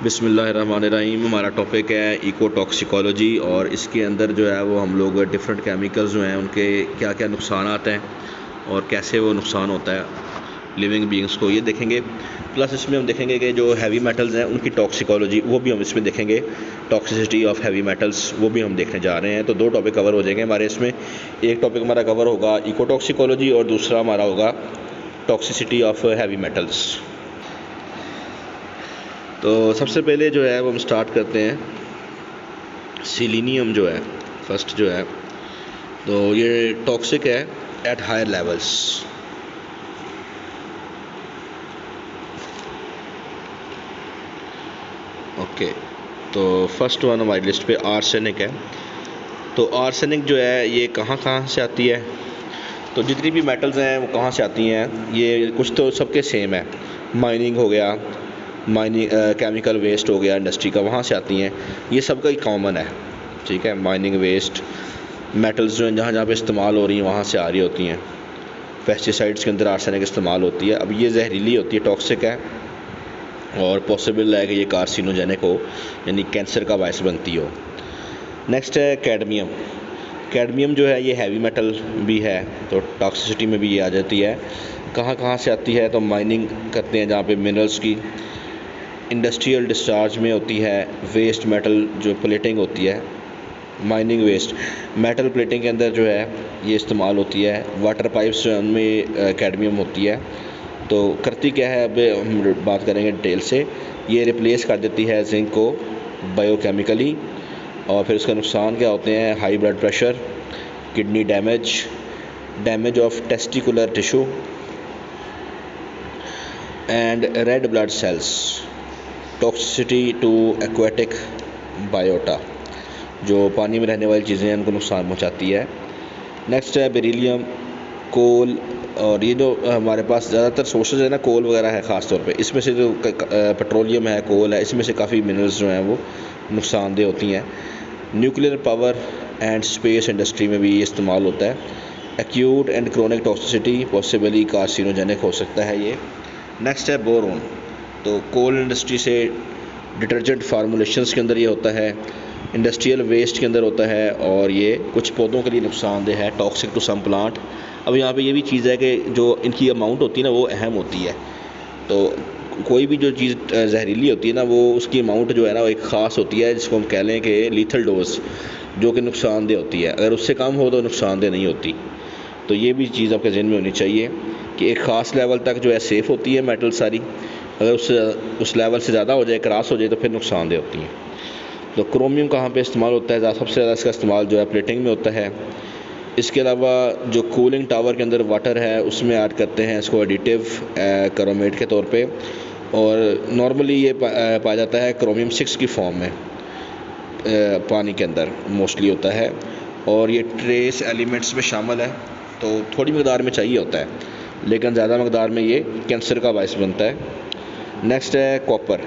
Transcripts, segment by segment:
बिस्मिल्लाहिर्रहमानिर्रहीम। हमारा टॉपिक है इको टॉक्सिकोलॉजी और इसके अंदर जो है वो हम लोग डिफरेंट केमिकल्स जो हैं उनके क्या क्या नुकसान आते हैं और कैसे वो नुकसान होता है लिविंग बीइंग्स को, ये देखेंगे। प्लस इसमें हम देखेंगे कि जो हैवी मेटल्स हैं उनकी टॉक्सिकोलॉजी वो भी हम इसमें देखेंगे। टॉक्सिसिटी ऑफ हैवी मेटल्स वो भी हम देखने जा रहे हैं। तो दो टॉपिक कवर हो जाएंगे हमारे इसमें। एक टॉपिक हमारा कवर होगा इको टॉक्सिकोलॉजी और दूसरा हमारा होगा टॉक्सिसिटी ऑफ हैवी मेटल्स। तो सबसे पहले जो है वो हम स्टार्ट करते हैं सिलीनियम जो है फर्स्ट जो है, तो ये टॉक्सिक है एट हायर लेवल्स। ओके, तो फर्स्ट वन हमारी लिस्ट पे आर्सेनिक है। तो आर्सेनिक जो है ये कहाँ कहाँ से आती है, तो जितनी भी मेटल्स हैं वो कहाँ से आती हैं, ये कुछ तो सबके सेम है। माइनिंग हो गया, माइनिंग केमिकल वेस्ट हो गया इंडस्ट्री का, वहाँ से आती हैं। ये सबका ही कॉमन है, ठीक है। माइनिंग वेस्ट मेटल्स जो हैं जहाँ जहाँ पे इस्तेमाल हो रही हैं वहाँ से आ रही होती हैं। पेस्टिसाइड्स के अंदर आर्सेनिक इस्तेमाल होती है। अब ये जहरीली होती है, टॉक्सिक है और पॉसिबल है कि ये कार्सिनोजेनिक हो, यानी कैंसर का बायस बनती हो। नेक्स्ट है कैडमियम। कैडमियम जो है ये हैवी मेटल भी है, तो टॉक्सिसिटी में भी ये आ जाती है। कहाँ कहाँ से आती है, तो माइनिंग करते हैं जहाँ पे मिनरल्स की, इंडस्ट्रियल डिस्चार्ज में होती है, वेस्ट मेटल जो प्लेटिंग होती है, माइनिंग वेस्ट मेटल प्लेटिंग के अंदर जो है ये इस्तेमाल होती है। वाटर पाइप्स जो है उनमें कैडमियम होती है। तो करती क्या है, अब हम बात करेंगे डिटेल से। ये रिप्लेस कर देती है जिंक को बायोकेमिकली, और फिर उसका नुकसान क्या होते हैं, high blood pressure, kidney damage, damage of testicular tissue and red blood cells, toxicity to aquatic biota, जो पानी में रहने वाली चीज़ें हैं उनको नुकसान पहुंचाती है। नेक्स्ट है बेरिलियम, कोल, और ये जो हमारे पास ज़्यादातर सोर्सेज है ना कोल वगैरह है ख़ास तौर पे, इसमें से जो पेट्रोलियम है, कोल है, इसमें से काफ़ी मिनरल्स जो हैं वो नुकसानदेह होती हैं। Nuclear power and space industry में भी ये इस्तेमाल होता है। Acute and chronic toxicity, possibly carcinogenic हो सकता है ये। नेक्स्ट है बोरोन। तो कोल इंडस्ट्री से डिटर्जेंट फार्मूलेशंस के अंदर ये होता है, इंडस्ट्रियल वेस्ट के अंदर होता है, और ये कुछ पौधों के लिए नुकसानदेह है, टॉक्सिक टू सम प्लांट। अब यहाँ पे ये भी चीज़ है कि जो इनकी अमाउंट होती है ना वो अहम होती है। तो कोई भी जो चीज़ जहरीली होती है ना, वो उसकी अमाउंट जो है ना वो एक ख़ास होती है, जिसको हम कह लें कि लीथल डोज, जो कि नुकसानदेह होती है। अगर उससे कम हो तो नुकसानदेह नहीं होती। तो ये भी चीज़ आपके जहन में होनी चाहिए कि एक ख़ास लेवल तक जो है सेफ़ होती है मेटल सारी, अगर उस लेवल से ज़्यादा हो जाए, क्रॉस हो जाए, तो फिर नुकसानदेह होती है। तो क्रोमियम कहाँ पे इस्तेमाल होता है, सबसे ज़्यादा इसका इस्तेमाल जो है प्लेटिंग में होता है। इसके अलावा जो कूलिंग टावर के अंदर वाटर है उसमें ऐड करते हैं इसको एडिटिव क्रोमेट के तौर पे, और नॉर्मली ये पाया जाता है क्रोमियम 6 की फॉर्म में, पानी के अंदर मोस्टली होता है, और ये ट्रेस एलिमेंट्स में शामिल है। तो थोड़ी मकदार में चाहिए होता है, लेकिन ज़्यादा मकदार में ये कैंसर का बायस बनता है। नेक्स्ट है कॉपर।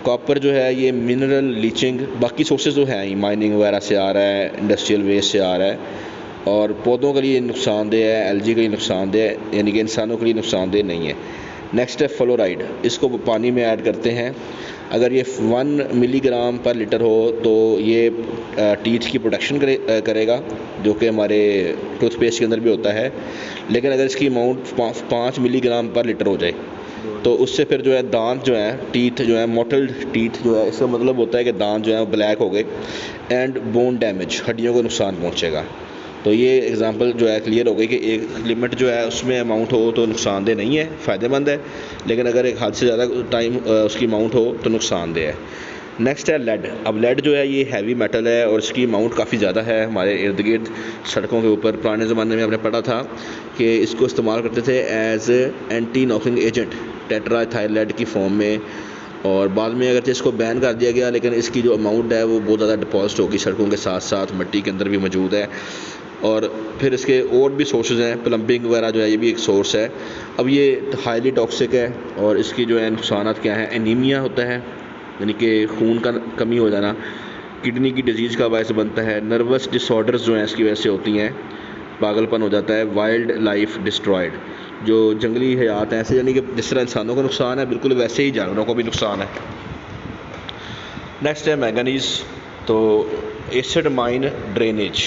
कॉपर जो है ये मिनरल लीचिंग, बाकी सोर्सेज जो हैं माइनिंग वगैरह से आ रहा है, इंडस्ट्रियल वेस्ट से आ रहा है, और पौधों के लिए नुकसानदेह है, एलजी के लिए नुकसानदेह है, यानी कि इंसानों के लिए नुकसानदेह नहीं है। नेक्स्ट है फ्लोराइड। इसको पानी में ऐड करते हैं। अगर ये 1 मिलीग्राम पर लीटर हो तो ये टीथ की प्रोटेक्शन करेगा, जो कि हमारे टूथपेस्ट के अंदर भी होता है। लेकिन अगर इसकी अमाउंट 5 मिलीग्राम पर लीटर हो जाए तो उससे फिर जो है दांत जो है, टीथ जो है, मोटल्ड टीथ जो है, इसका मतलब होता है कि दांत जो है वो ब्लैक हो गए, एंड बोन डैमेज, हड्डियों को नुकसान पहुंचेगा। तो ये एग्जांपल जो है क्लियर हो गई कि एक लिमिट जो है उसमें अमाउंट हो तो नुकसानदेह नहीं है, फ़ायदेमंद है, लेकिन अगर एक हद से ज़्यादा टाइम उसकी अमाउंट हो तो नुकसानदेह है। नेक्स्ट है लेड। अब लेड जो है ये हैवी मेटल है और इसकी अमाउंट काफ़ी ज़्यादा है हमारे इर्द गिर्द सड़कों के ऊपर। पुराने ज़माने में हमने पढ़ा था कि इसको इस्तेमाल करते थे एज एंटी नॉकिंग एजेंट, टेट्राथाइलेट की फॉर्म में, और बाद में अगर इसको बैन कर दिया गया, लेकिन इसकी जो अमाउंट है वो बहुत ज़्यादा डिपॉजिट होगी सड़कों के साथ साथ मिट्टी के अंदर भी मौजूद है। और फिर इसके और भी सोर्सेज हैं, प्लम्बिंग वगैरह जो है ये भी एक सोर्स है। अब ये हाईली टॉक्सिक है, और इसकी जो है नुकसान क्या है, एनीमिया होता है, यानी कि खून का कमी हो जाना, किडनी की डिजीज़ का बायस बनता है, नर्वस डिसऑर्डर्स जो हैं इसकी वजह से होती हैं, पागलपन हो जाता है, वाइल्ड लाइफ डिस्ट्रॉयड, जो जंगली हयात हैं ऐसे, यानी कि जिस तरह इंसानों को नुकसान है बिल्कुल वैसे ही जानवरों को भी नुकसान है। नेक्स्ट है मैंगनीज़। तो एसिड माइन ड्रेनेज,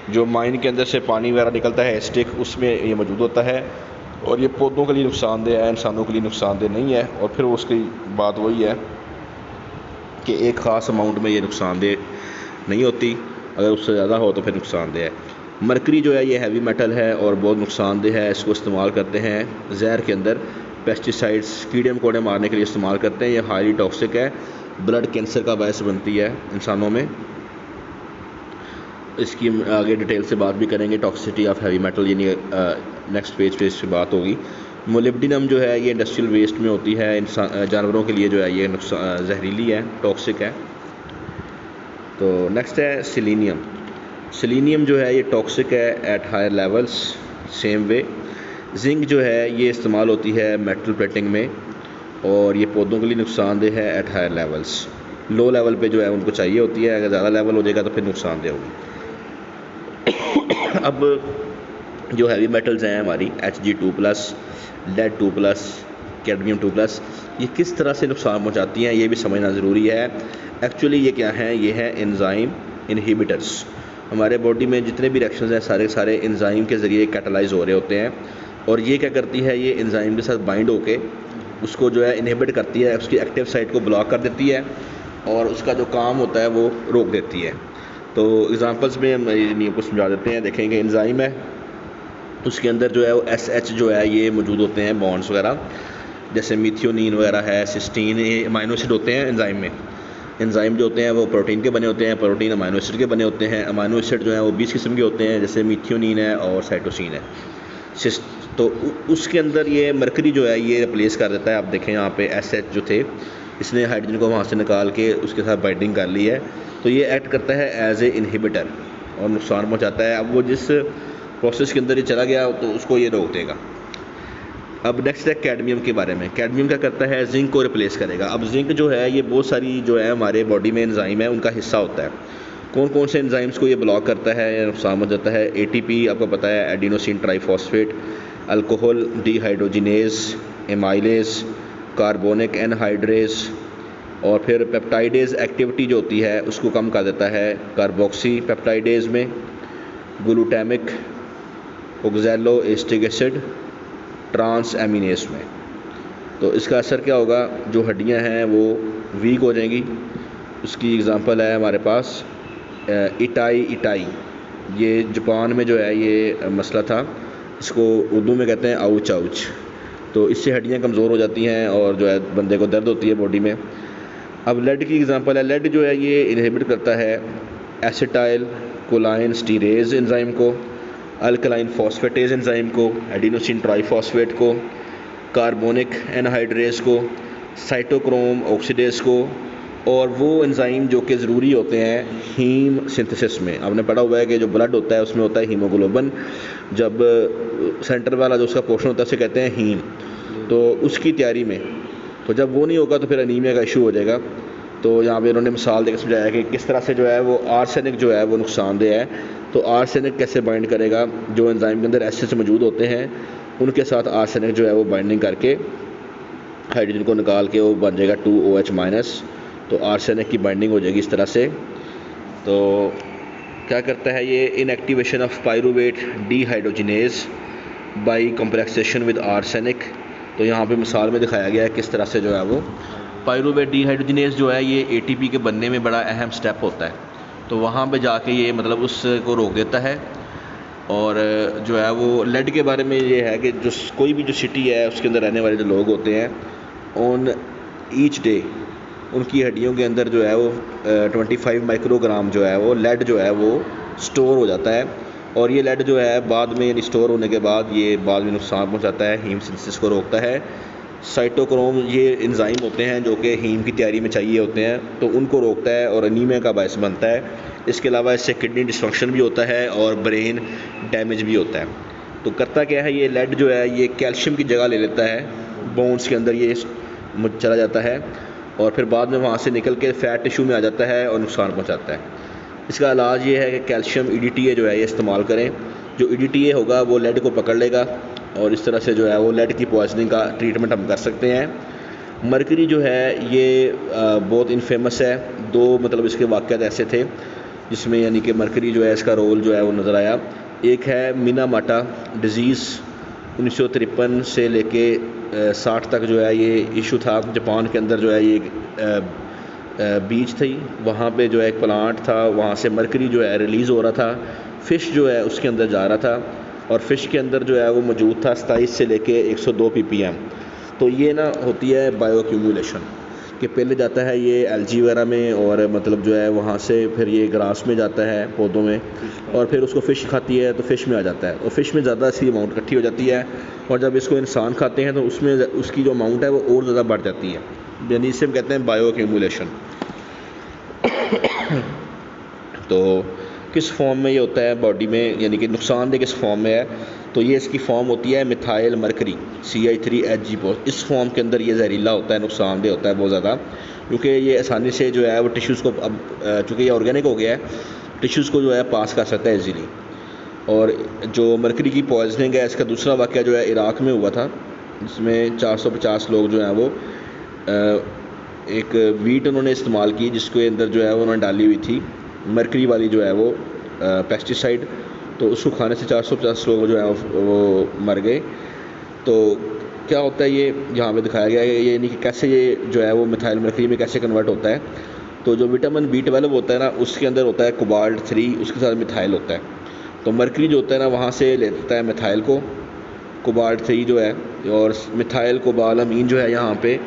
जो माइन के अंदर से पानी वगैरह निकलता है एसिडिक, उसमें ये मौजूद होता है और ये पौधों के लिए नुकसानदेह है, इंसानों के लिए नुकसानदेह नहीं है। और फिर उसकी बात वही है कि एक ख़ास अमाउंट में ये नुकसानदेह नहीं होती, अगर उससे ज़्यादा हो तो फिर नुकसानदेह है। मरकरी जो है ये हैवी मेटल है और बहुत नुकसानदेह है। इसको इस्तेमाल करते हैं जहर के अंदर, पेस्टिसाइड्स कीड़े मकोड़े मारने के लिए इस्तेमाल करते हैं। ये हाईली टॉक्सिक है, ब्लड कैंसर का बायस बनती है इंसानों में। इसकी आगे डिटेल से बात भी करेंगे, टॉक्सिसिटी ऑफ हैवी मेटल, यानी नेक्स्ट पेज पे इससे बात होगी। मोलिब्डेनम जो है ये इंडस्ट्रियल वेस्ट में होती है, इंसान जानवरों के लिए जो है ये जहरीली है, टॉक्सिक है। तो नेक्स्ट है सिलीनियम। सिलीनियम जो है ये टॉक्सिक है at higher levels, same way. Zinc जो है ये इस्तेमाल होती है मेटल प्लेटिंग में और ये पौधों के लिए नुकसानदेह है at higher levels. Low level पे जो है उनको चाहिए होती है, अगर ज़्यादा लेवल हो जाएगा तो फिर नुकसानदेह होगी। अब जो हैवी मेटल्स हैं हमारी Hg2+, lead2+, कैडमियम2+, ये किस तरह से नुकसान पहुंचाती हैं ये भी समझना ज़रूरी है। एक्चुअली ये क्या है, ये है एंजाइम इनहिबिटर्स। हमारे बॉडी में जितने भी रिएक्शंस हैं सारे सारे एंजाइम के ज़रिए कैटलाइज हो रहे होते हैं और ये क्या करती है, ये एंजाइम के साथ बाइंड होके उसको जो है इनहिबिट करती है, उसकी एक्टिव साइट को ब्लॉक कर देती है और उसका जो काम होता है वो रोक देती है। तो एग्जांपल्स में हम ये को समझा देते हैं। देखेंगे एंजाइम है, उसके अंदर जो है वो SH जो है ये मौजूद होते हैं, बॉन्ड्स वगैरह, जैसे मिथियोनिन वगैरह है, सिस्टीन, ये अमाइनो एसिड होते हैं एंजाइम में। एंजाइम जो होते हैं वो प्रोटीन के बने होते हैं, प्रोटीन अमाइनो एसिड के बने होते हैं। अमाइनो एसिड जो है वो 20 किस्म के होते हैं, जैसे मिथियोनिन है और साइटोसिन है। तो उसके अंदर ये मरकरी जो है ये रिप्लेस कर देता है। आप देखें यहाँ पे SH जो थे, इसने हाइड्रोजन को वहाँ से निकाल के उसके साथ बाइंडिंग कर ली है, तो ये एक्ट करता है एज ए इनहिबिटर और नुकसान पहुँचाता है। अब वो जिस प्रोसेस के अंदर ये चला गया तो उसको ये रोक देगा। अब नेक्स्ट है कैडमियम के बारे में। कैडमियम क्या करता है, जिंक को रिप्लेस करेगा। अब जिंक जो है ये बहुत सारी जो है हमारे बॉडी में एंजाइम है उनका हिस्सा होता है। कौन कौन से एंजाइम्स को ये ब्लॉक करता है या नुकसान हो जाता है, ATP आपको पता है, adenosine triphosphate, alcohol dehydrogenase, amylase, carbonic anhydrase, और फिर पेप्टाइडेज एक्टिविटी जो होती है उसको कम कर देता है कार्बोक्सी पेप्टाइडेज में, glutamic oxaloacetic acid, transaminase में। तो इसका असर क्या होगा, जो हड्डियां हैं वो वीक हो जाएंगी। उसकी एग्जांपल है हमारे पास इटाई। ये जापान में जो है ये मसला था, इसको उर्दू में कहते हैं आउच। तो इससे हड्डियां कमज़ोर हो जाती हैं और जो है बंदे को दर्द होती है बॉडी में। अब लेड की एग्जांपल है, लेड जो है ये इनहिबिट करता है एसिटाइल कोलाइन स्टीरेज एंजाइम को, अल्कलाइन फॉस्फेटेज एंजाइम को, एडिनोसिन ट्राइफॉस्फेट को, कार्बोनिक एनहाइड्रेज को, साइटोक्रोम ऑक्सीडेज को, और वो एंजाइम जो कि ज़रूरी होते हैं हीम सिंथेसिस में। आपने पढ़ा हुआ है कि जो ब्लड होता है उसमें होता है हीमोग्लोबिन, जब सेंटर वाला जो उसका पोर्शन होता है उसे कहते हैं हीम। तो उसकी तैयारी में, तो जब वो नहीं होगा तो फिर अनीमिया का इशू हो जाएगा। तो यहाँ पे इन्होंने मिसाल देकर समझाया कि किस तरह से जो है वो आर्सेनिक जो है वो नुकसानदेह है। तो आर्सेनिक कैसे बाइंड करेगा, जो एंजाइम के अंदर एसिड्स मौजूद होते हैं उनके साथ आर्सेनिक जो है वो बाइंडिंग करके हाइड्रोजन को निकाल के वो बन जाएगा 2OH-। तो आर्सेनिक की बाइंडिंग हो जाएगी इस तरह से। तो क्या करता है ये, inactivation of pyruvate dehydrogenase by complexation with arsenic. तो यहाँ पे मिसाल में दिखाया गया है किस तरह से जो है वो पायरूवेट डिहाइड्रोजिनेज जो है ये ATP के बनने में बड़ा अहम स्टेप होता है। तो वहाँ पे जाके ये मतलब उसको रोक देता है। और जो है वो लेड के बारे में ये है कि जो कोई भी जो सिटी है उसके अंदर रहने वाले जो लोग होते हैं, ऑन ईच डे उनकी हड्डियों के अंदर जो है वो 25 माइक्रोग्राम जो है वो लेड जो है वो स्टोर हो जाता है। और ये लेड जो है बाद में यानी स्टोर होने के बाद ये बाद में नुकसान पहुंचाता है, हीम सिंथेसिस को रोकता है। साइटोक्रोम ये एंजाइम होते हैं जो कि हीम की तैयारी में चाहिए होते हैं, तो उनको रोकता है और अनीमिया का बायस बनता है। इसके अलावा इससे किडनी डिस्फंक्शन भी होता है और ब्रेन डैमेज भी होता है। तो करता क्या है, ये लेड जो है ये कैल्शियम की जगह ले लेता है, बोन्स के अंदर ये चला जाता है और फिर बाद में वहाँ से निकल के फैट टिश्यू में आ जाता है और नुकसान पहुँचाता है। इसका इलाज ये है कि कैल्शियम EDTA जो है ये इस्तेमाल करें। जो EDTA होगा वो लेड को पकड़ लेगा और इस तरह से जो है वो लेड की पॉइजनिंग का ट्रीटमेंट हम कर सकते हैं। मरकरी जो है ये बहुत इनफेमस है, दो मतलब इसके वाक़यात ऐसे थे जिसमें यानी कि मरकरी जो है इसका रोल जो है वो नज़र आया। एक है मिनामाटा डिज़ीज़, 1953 से लेके 60 तक जो है ये इशू था। जापान के अंदर जो है ये बीच थी, वहाँ पे जो है एक प्लांट था, वहाँ से मरकरी जो है रिलीज़ हो रहा था, फ़िश जो है उसके अंदर जा रहा था और फ़िश के अंदर जो है वो मौजूद था 27 से लेके 102 ppm। तो ये ना होती है बायोक्यूमुलेशन कि पहले जाता है ये एल्गी वगैरह में और मतलब जो है वहाँ से फिर ये ग्रास में जाता है पौधों में और फिर उसको फ़िश खाती है तो फ़िश में आ जाता है और फ़िश में ज़्यादा सी अमाउंट इकट्ठी हो जाती है और जब इसको इंसान खाते हैं तो उसमें उसकी जो अमाउंट है वो और ज़्यादा बढ़ जाती है, यानी इसे हम कहते हैं बायोक्यूमुलेशन। तो किस फॉर्म में ये होता है बॉडी में, यानी कि नुकसानदेह किस फॉर्म में है, तो ये इसकी फॉर्म होती है मिथाइल मरकरी CH3Hg। इस फॉर्म के अंदर ये जहरीला होता है, नुकसानदेह होता है बहुत ज़्यादा, क्योंकि ये आसानी से जो है वो टिश्यूज़ को, अब चूँकि ये ऑर्गेनिक हो गया है, टिश्यूज़ को जो है पास कर सकता है ईजीली। और जो मरकरी की पॉइजनिंग है इसका दूसरा वाक़या जो है इराक़ में हुआ था, जिसमें 450 लोग जो हैं वो एक वीट उन्होंने इस्तेमाल की जिसके अंदर जो है वो उन्होंने डाली हुई थी मरकरी वाली जो है वो पेस्टिसाइड, तो उसको खाने से 450 लोग जो है वो मर गए। तो क्या होता है ये यहाँ पे दिखाया गया है, ये यानी कि कैसे ये जो है वो मिथाइल मरकरी में कैसे कन्वर्ट होता है। तो जो विटामिन B12 होता है ना, उसके अंदर होता है कोबाल्ट 3, उसके साथ मिथाइल होता है। तो मरकरी जो होता है ना वहाँ से लेता है मिथाइल को, कोबाल्ट 3 जो है, और मिथाइल कोबालामीन जो है यहाँ पे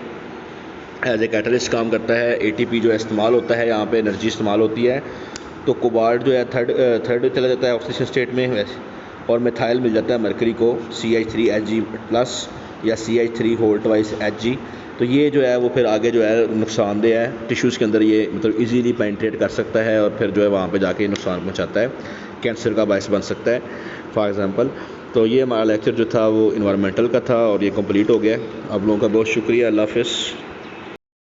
एज ए कैटलिस्ट काम करता है। ATP जो है इस्तेमाल होता है, यहाँ पे एनर्जी इस्तेमाल होती है। तो कोबाल्ट जो है थर्ड चला जाता है ऑक्सीजन स्टेट में वैसे, और मिथाइल मिल जाता है मरकरी को CH3Hg+ या CH3Hg। तो ये जो है वो फिर आगे जो है नुकसानदेह है, टिश्यूज़ के अंदर ये मतलब इजीली पेनिट्रेट कर सकता है और फिर जो है वहाँ पे जाके नुकसान पहुँचाता है, कैंसर का बायस बन सकता है फॉर एग्ज़ाम्पल। तो ये हमारा लेक्चर जो था वो इन्वायरमेंटल का था और ये कंप्लीट हो गया। आप लोगों का बहुत शुक्रिया। अल्लाह हाफ़िज़।